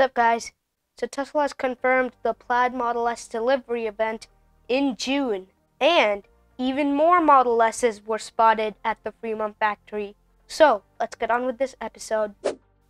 What's up, guys? So Tesla has confirmed the Plaid Model S delivery event in June, and even more Model S's were spotted at the Fremont Factory. So let's get on with this episode.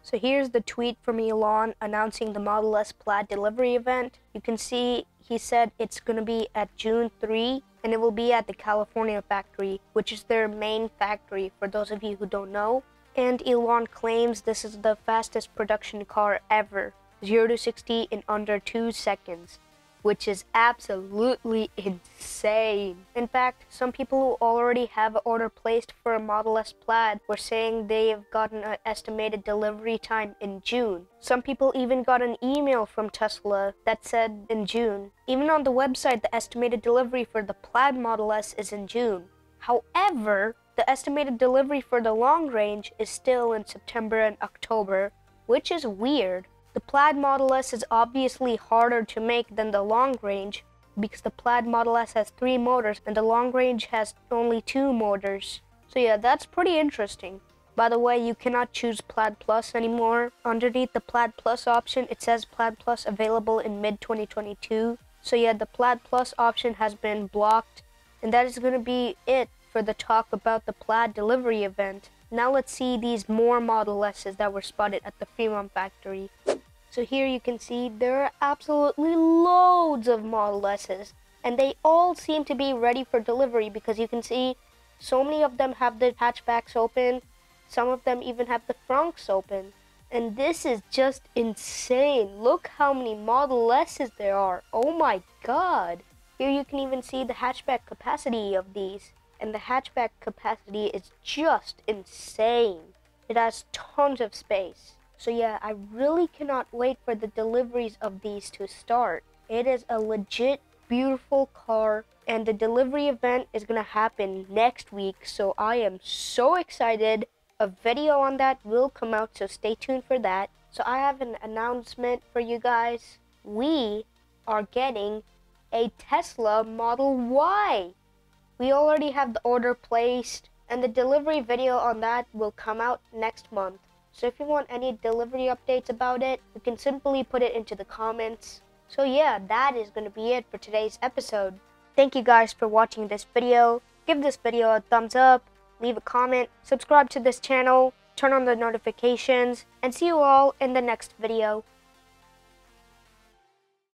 So here's the tweet from Elon announcing the Model S Plaid delivery event. You can see he said it's going to be at June 3, and it will be at the California factory, which is their main factory for those of you who don't know. And Elon claims this is the fastest production car ever, 0 to 60 in under 2 seconds, which is absolutely insane. In fact, some people who already have an order placed for a Model S Plaid were saying they have gotten an estimated delivery time in June. Some people even got an email from Tesla that said in June. Even on the website, the estimated delivery for the Plaid Model S is in June. However, the estimated delivery for the long range is still in September and October, which is weird. The Plaid Model S is obviously harder to make than the long range because the Plaid Model S has 3 motors and the long range has only 2 motors. So yeah, that's pretty interesting. By the way, you cannot choose Plaid Plus anymore. Underneath the Plaid Plus option, it says Plaid Plus available in mid-2022. So yeah, the Plaid Plus option has been blocked, and that is going to be it for the talk about the Plaid delivery event. Now let's see these more Model S's that were spotted at the Fremont Factory. So here you can see there are absolutely loads of Model S's, and they all seem to be ready for delivery because you can see so many of them have the hatchbacks open, some of them even have the trunks open. And this is just insane. Look how many Model S's there are. Oh my god. Here you can even see the hatchback capacity of these. And the hatchback capacity is just insane. It has tons of space. So yeah, I really cannot wait for the deliveries of these to start. It is a legit beautiful car, and the delivery event is gonna happen next week, so I am so excited. A video on that will come out, so stay tuned for that. So I have an announcement for you guys. We are getting a Tesla Model Y. We already have the order placed, and the delivery video on that will come out next month. So if you want any delivery updates about it, you can simply put it into the comments. So yeah, that is going to be it for today's episode. Thank you guys for watching this video. Give this video a thumbs up, leave a comment, subscribe to this channel, turn on the notifications, and see you all in the next video.